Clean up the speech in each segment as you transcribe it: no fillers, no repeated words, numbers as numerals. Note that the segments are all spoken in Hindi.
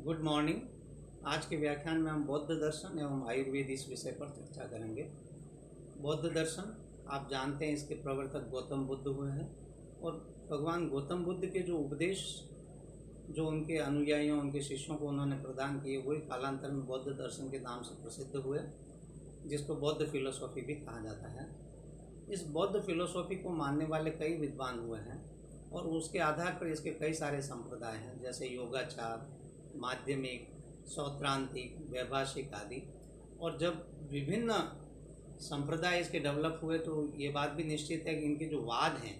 Good morning. आज के व्याख्यान में हम बौद्ध दर्शन एवं आयुर्वेद इस विषय पर चर्चा करेंगे। बौद्ध दर्शन आप जानते हैं, इसके प्रवर्तक गौतम बुद्ध हुए हैं और भगवान गौतम बुद्ध के जो उपदेश जो उनके अनुयायियों उनके शिष्यों को उन्होंने प्रदान किए हुए कालांतर में बौद्ध दर्शन के नाम से प्रसिद्ध हुए, जिसको बौद्ध फिलोसॉफी भी कहा जाता है। इस बौद्ध फिलोसॉफी को मानने वाले कई विद्वान हुए हैं और उसके आधार पर इसके कई सारे संप्रदाय हैं, जैसे योगाचार, माध्यमिक, सौत्रांतिक, वैभाषिक आदि। और जब विभिन्न संप्रदाय इसके डेवलप हुए तो ये बात भी निश्चित है कि इनके जो वाद हैं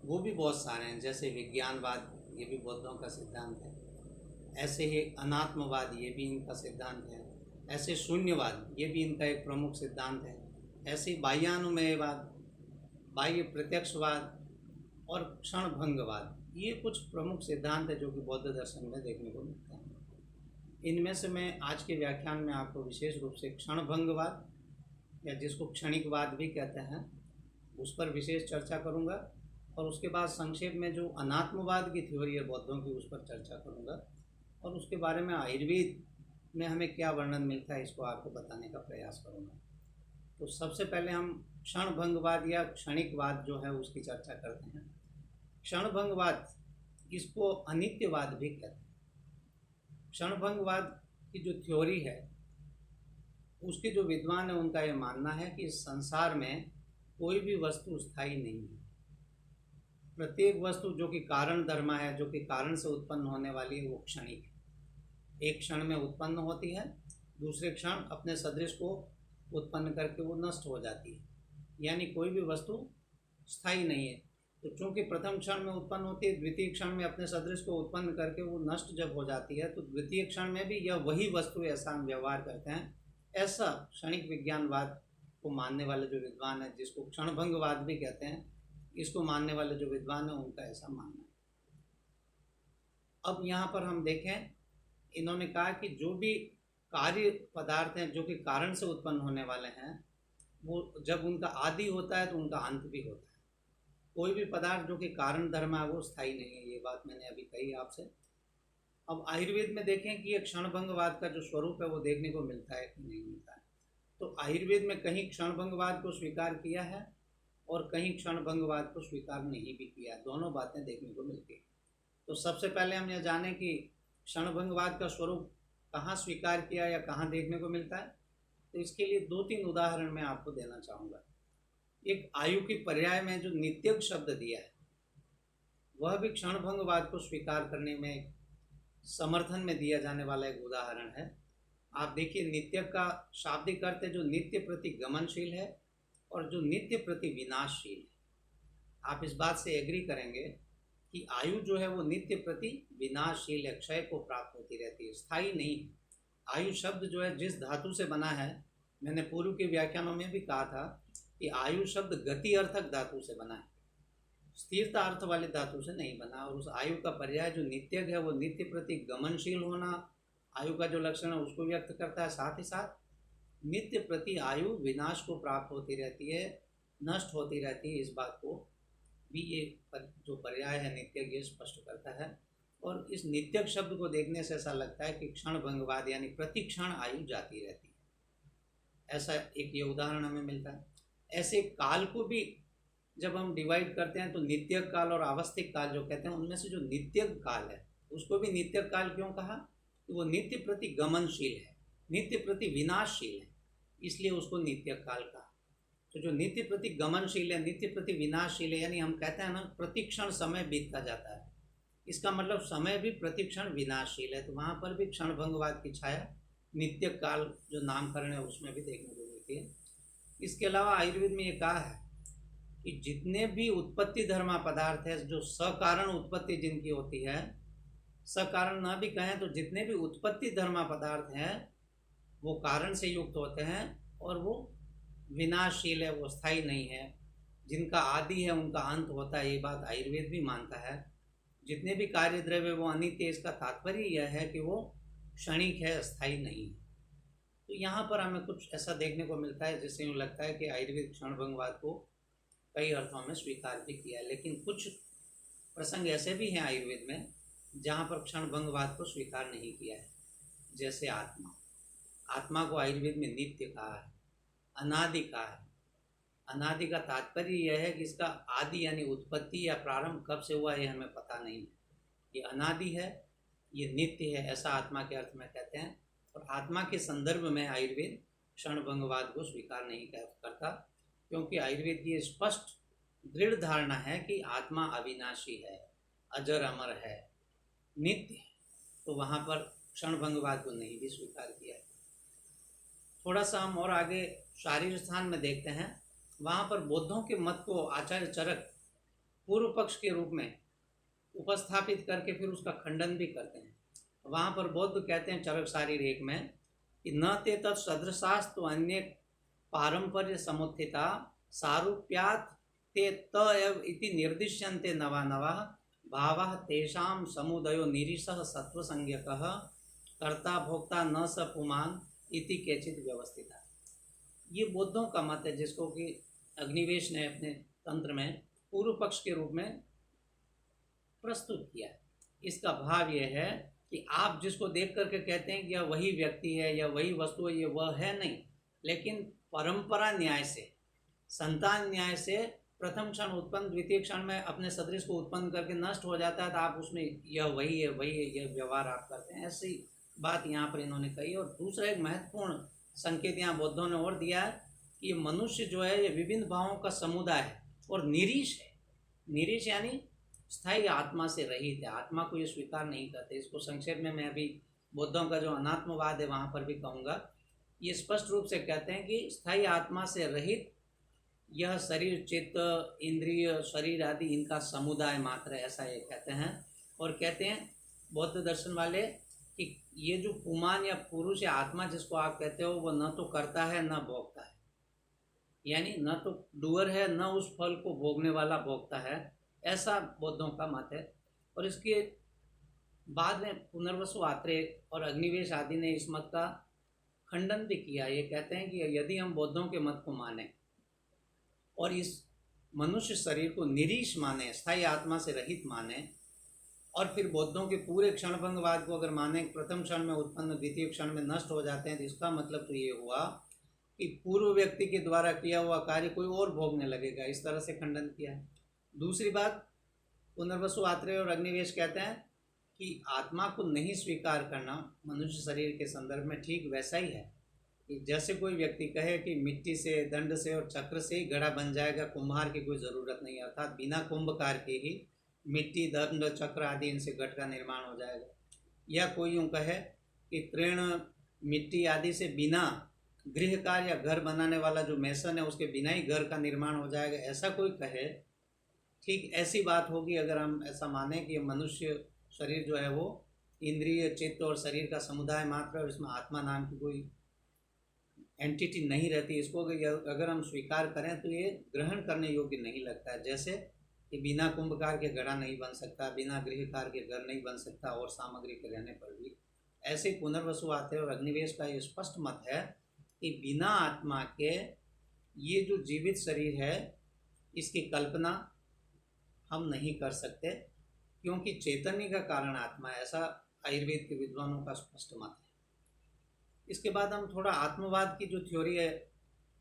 वो भी बहुत सारे हैं, जैसे विज्ञानवाद, ये भी बौद्धों का सिद्धांत है। ऐसे ही अनात्मवाद, ये भी इनका सिद्धांत है। ऐसे शून्यवाद, ये भी इनका एक प्रमुख सिद्धांत है। ऐसे बाह्यानुमेयवाद, बाह्य प्रत्यक्षवाद और क्षणभंगवाद, ये कुछ प्रमुख सिद्धांत है जो कि बौद्ध दर्शन में देखने को मिलते हैं। इनमें से मैं आज के व्याख्यान में आपको विशेष रूप से क्षणभंगवाद या जिसको क्षणिकवाद भी कहते हैं उस पर विशेष चर्चा करूंगा, और उसके बाद संक्षेप में जो अनात्मवाद की थ्योरी है बौद्धों की उस पर चर्चा करूंगा, और उसके बारे में आयुर्वेद में हमें क्या वर्णन मिलता है इसको आपको बताने का प्रयास करूंगा। तो सबसे पहले हम क्षणभंगवाद या क्षणिकवाद जो है उसकी चर्चा करते हैं। क्षणभंगवाद, इसको अनित्यवाद भी कहते हैं। क्षणभंगवाद की जो थ्योरी है उसके जो विद्वान है उनका ये मानना है कि इस संसार में कोई भी वस्तु स्थायी नहीं है। प्रत्येक वस्तु जो कि कारण धर्मा है, जो कि कारण से उत्पन्न होने वाली है, वो क्षणिक है। एक क्षण में उत्पन्न होती है, दूसरे क्षण अपने सदृश को उत्पन्न करके वो नष्ट हो जाती है। यानी कोई भी वस्तु स्थायी नहीं है। तो चूंकि प्रथम क्षण में उत्पन्न होती है, द्वितीय क्षण में अपने सदृश को उत्पन्न करके वो नष्ट जब हो जाती है, तो द्वितीय क्षण में भी यह वही वस्तु ऐसा हम व्यवहार करते हैं। ऐसा क्षणिक विज्ञानवाद को मानने वाले जो विद्वान है, जिसको क्षणभंगवाद भी कहते हैं, इसको मानने वाले जो विद्वान है उनका ऐसा मानना है। अब यहाँ पर हम देखें, इन्होंने कहा कि जो भी कार्य पदार्थ हैं जो कि कारण से उत्पन्न होने वाले हैं, वो जब उनका आदि होता है तो उनका अंत भी होता है। कोई भी पदार्थ जो कि कारण धर्म है वो स्थायी नहीं है। ये बात मैंने अभी कही आपसे। अब आयुर्वेद में देखें कि ये क्षणभंगवाद का जो स्वरूप है वो देखने को मिलता है कि नहीं मिलता है। तो आयुर्वेद में कहीं क्षणभंगवाद को स्वीकार किया है और कहीं क्षणभंगवाद को स्वीकार नहीं भी किया। दोनों बातें देखने को मिलती है। तो सबसे पहले हम यह जानें कि क्षणभंगवाद का स्वरूप कहाँ स्वीकार किया या कहाँ देखने को मिलता है। तो इसके लिए 2-3 उदाहरण मैं आपको देना चाहूँगा। एक आयु की पर्याय में जो नित्यक शब्द दिया है वह भी क्षणभंगवाद को स्वीकार करने में समर्थन में दिया जाने वाला एक उदाहरण है। आप देखिए, नित्यक का शाब्दिक अर्थ है जो नित्य प्रति गमनशील है और जो नित्य प्रति विनाशशील है। आप इस बात से एग्री करेंगे कि आयु जो है वो नित्य प्रति विनाशशील है, क्षय को प्राप्त होती रहती है, स्थायी नहीं है। आयु शब्द जो है जिस धातु से बना है, मैंने पूर्व के व्याख्यानों में भी कहा था कि आयु शब्द गति अर्थक धातु से बना है, स्थिरता अर्थ वाले धातु से नहीं बना। और उस आयु का पर्याय जो नित्यक है वो नित्य प्रति गमनशील होना आयु का जो लक्षण है उसको व्यक्त करता है। साथ ही साथ नित्य प्रति आयु विनाश को प्राप्त होती रहती है, नष्ट होती रहती है। इस बात को भी ये जो पर्याय है नित्यक ये स्पष्ट करता है। और इस नित्यक शब्द को देखने से ऐसा लगता है कि क्षणभंगवाद यानी प्रति क्षण आयु जाती रहती है। ऐसा एक ये उदाहरण हमें मिलता है। ऐसे काल को भी जब हम डिवाइड करते हैं तो नित्यक काल और आवस्थिक काल जो कहते हैं, उनमें से जो नित्यक काल है उसको भी नित्यक काल क्यों कहा? तो वो नित्य प्रति गमनशील है, नित्य प्रति विनाशशील है, इसलिए उसको नित्यक काल कहा। तो जो नित्य प्रति गमनशील है, नित्य प्रति विनाशशील है, यानी हम कहते हैं ना प्रतिक्षण समय बीतता जाता है, इसका मतलब समय भी प्रतिक्षण विनाशशील है। तो वहाँ पर भी क्षणभंगवाद की छाया नित्यक काल जो नामकरण है उसमें भी देखने को मिलती है। इसके अलावा आयुर्वेद में ये कहा है कि जितने भी उत्पत्ति धर्मा पदार्थ है, जो सकारण उत्पत्ति जिनकी होती है, सकारण ना भी कहें तो जितने भी उत्पत्ति धर्मा पदार्थ हैं वो कारण से युक्त होते हैं और वो विनाशशील है, वो स्थायी नहीं है। जिनका आदि है उनका अंत होता है, ये बात आयुर्वेद भी मानता है। जितने भी कार्य द्रव्य वो अनित्य, इसका तात्पर्य यह है कि वो क्षणिक है, स्थायी नहीं है। तो यहाँ पर हमें कुछ ऐसा देखने को मिलता है जिससे यूँ लगता है कि आयुर्वेद क्षणभंगवाद को कई अर्थों में स्वीकार भी किया है। लेकिन कुछ प्रसंग ऐसे भी हैं आयुर्वेद में जहाँ पर क्षणभंगवाद को स्वीकार नहीं किया है। जैसे आत्मा, आत्मा को आयुर्वेद में नित्य कहा है, अनादि कहा है। अनादि का तात्पर्य यह है कि इसका आदि यानी उत्पत्ति या प्रारंभ कब से हुआ ये हमें पता नहीं है। ये अनादि है, ये नित्य है, ऐसा आत्मा के अर्थ में कहते हैं। और आत्मा के संदर्भ में आयुर्वेद क्षणभंगवाद को स्वीकार नहीं करता, क्योंकि आयुर्वेद की स्पष्ट दृढ़ धारणा है कि आत्मा अविनाशी है, अजर अमर है, नित्य है। तो वहाँ पर क्षणभंगवाद को नहीं भी स्वीकार किया है। थोड़ा सा हम और आगे शारीर स्थान में देखते हैं। वहाँ पर बौद्धों के मत को आचार्य चरक पूर्व पक्ष के रूप में उपस्थापित करके फिर उसका खंडन भी करते हैं। वहाँ पर बौद्ध कहते हैं चरक शारीर 1 में कि न ते तत् सदृशास्तु अन्य पारंपर्य समुत्थिता सारूप्यात् ते त एव इति निर्दिश्यन्ते नवा नवा भावः तेषां समुदयो निरीशः सत्वसंज्ञकः कर्ता भोक्ता न स पुमान् इति केचित् व्यवस्थिता। ये बौद्धों का मत है, जिसको कि अग्निवेश ने अपने तंत्र में पूर्व पक्ष के रूप में प्रस्तुत किया है। इसका भाव यह है कि आप जिसको देख करके कहते हैं कि यह वही व्यक्ति है या वही वस्तु है, ये वह है नहीं, लेकिन परंपरा न्याय से, संतान न्याय से प्रथम क्षण उत्पन्न द्वितीय क्षण में अपने सदृश को उत्पन्न करके नष्ट हो जाता है, तो आप उसमें यह वही है वही है यह व्यवहार आप करते हैं। ऐसी बात यहाँ पर इन्होंने कही। और दूसरा एक महत्वपूर्ण संकेत यहाँ बौद्धों ने और दिया है कि ये मनुष्य जो है ये विभिन्न भावों का समुदाय है और निरीश है। निरीश यानी स्थायी आत्मा से रहित है, आत्मा को ये स्वीकार नहीं करते। इसको संक्षेप में मैं अभी बौद्धों का जो अनात्मवाद है वहाँ पर भी कहूँगा। ये स्पष्ट रूप से कहते हैं कि स्थायी आत्मा से रहित यह शरीर, चित्त, इंद्रिय, शरीर आदि इनका समुदाय मात्र है, ऐसा ये कहते हैं। और कहते हैं बौद्ध दर्शन वाले कि ये जो पुमान या पुरुष या आत्मा जिसको आप कहते हो वो न तो करता है न भोगता है, यानी न तो डूअर है न उस फल को भोगने वाला भोगता है, ऐसा बौद्धों का मत है। और इसके बाद में पुनर्वसु आत्रेय और अग्निवेश आदि ने इस मत का खंडन भी किया। ये कहते हैं कि यदि हम बौद्धों के मत को माने और इस मनुष्य शरीर को निरीश माने, स्थायी आत्मा से रहित माने, और फिर बौद्धों के पूरे क्षणभंगवाद को अगर माने, प्रथम क्षण में उत्पन्न द्वितीय क्षण में नष्ट हो जाते हैं, तो इसका मतलब तो ये हुआ कि पूर्व व्यक्ति के द्वारा किया हुआ कार्य कोई और भोगने लगेगा, इस तरह से खंडन किया है। दूसरी बात, पुनर्वसु आत्रेय और अग्निवेश कहते हैं कि आत्मा को नहीं स्वीकार करना मनुष्य शरीर के संदर्भ में ठीक वैसा ही है कि जैसे कोई व्यक्ति कहे कि मिट्टी से, दंड से और चक्र से ही घड़ा बन जाएगा, कुम्हार की कोई ज़रूरत नहीं है, अर्थात बिना कुंभकार के ही मिट्टी, दंड, चक्र आदि इनसे घट का निर्माण हो जाएगा। या कोई यूँ कहे कि तृण, मिट्टी आदि से बिना गृह कार्य या घर बनाने वाला जो मेसन है उसके बिना ही घर का निर्माण हो जाएगा, ऐसा कोई कहे, ठीक ऐसी बात होगी अगर हम ऐसा माने कि मनुष्य शरीर जो है वो इंद्रिय, चित्त और शरीर का समुदाय मात्र है और इसमें आत्मा नाम की कोई एंटिटी नहीं रहती। इसको अगर हम स्वीकार करें तो ये ग्रहण करने योग्य नहीं लगता है। जैसे कि बिना कुंभकार के घड़ा नहीं बन सकता, बिना गृहकार के घर नहीं बन सकता, और सामग्री के रहने पर भी। ऐसे पुनर्वसु आते और अग्निवेश का ये स्पष्ट मत है कि बिना आत्मा के ये जो जीवित शरीर है इसकी कल्पना हम नहीं कर सकते, क्योंकि चैतन्य का कारण आत्मा है, ऐसा आयुर्वेद के विद्वानों का स्पष्ट मत है। इसके बाद हम थोड़ा आत्मवाद की जो थ्योरी है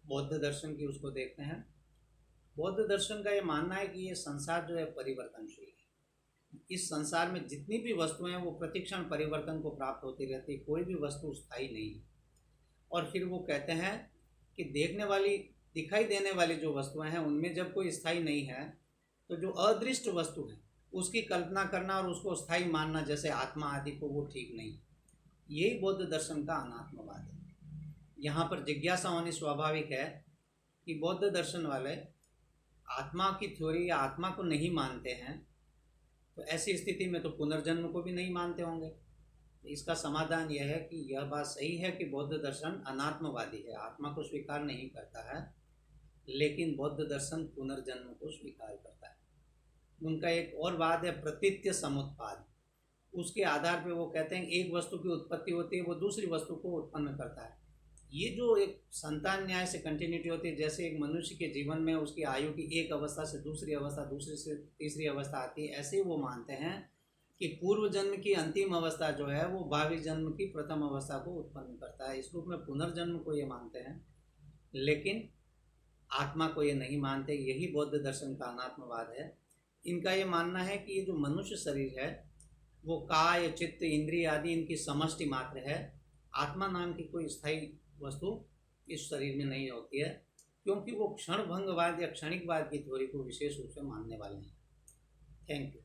बौद्ध दर्शन की उसको देखते हैं। बौद्ध दर्शन का ये मानना है कि ये संसार जो है परिवर्तनशील है। इस संसार में जितनी भी वस्तुएं हैं वो प्रतिक्षण परिवर्तन को प्राप्त होती रहती है, कोई भी वस्तु स्थायी नहीं है। और फिर वो कहते हैं कि देखने वाली, दिखाई देने वाली जो वस्तुएं हैं उनमें जब कोई स्थायी नहीं है तो जो अदृष्ट वस्तु है उसकी कल्पना करना और उसको स्थायी मानना जैसे आत्मा आदि को, वो ठीक नहीं। यही बौद्ध दर्शन का अनात्मवाद है। यहाँ पर जिज्ञासा होनी स्वाभाविक है कि बौद्ध दर्शन वाले आत्मा की थ्योरी या आत्मा को नहीं मानते हैं, तो ऐसी स्थिति में तो पुनर्जन्म को भी नहीं मानते होंगे। तो इसका समाधान यह है कि यह बात सही है कि बौद्ध दर्शन अनात्मवादी है, आत्मा को स्वीकार नहीं करता है, लेकिन बौद्ध दर्शन पुनर्जन्म को स्वीकार करता है। उनका एक और वाद है प्रतीत्य समुत्पाद। उसके आधार पर वो कहते हैं एक वस्तु की उत्पत्ति होती है, वो दूसरी वस्तु को उत्पन्न करता है। ये जो एक संतान न्याय से कंटिन्यूटी होती है, जैसे एक मनुष्य के जीवन में उसकी आयु की एक अवस्था से दूसरी अवस्था, दूसरी से तीसरी अवस्था आती है, ऐसे ही वो मानते हैं कि पूर्व जन्म की अंतिम अवस्था जो है वो भावी जन्म की प्रथम अवस्था को उत्पन्न करता है। इस रूप में पुनर्जन्म को ये मानते हैं, लेकिन आत्मा को ये नहीं मानते। यही बौद्ध दर्शन का अनात्मवाद है। इनका ये मानना है कि ये जो मनुष्य शरीर है वो काय, चित्त, इंद्रिय आदि इनकी समष्टि मात्र है। आत्मा नाम की कोई स्थायी वस्तु इस शरीर में नहीं होती है, क्योंकि वो क्षण भंगवाद या क्षणिकवाद की थ्योरी को विशेष रूप से मानने वाले हैं। Thank you.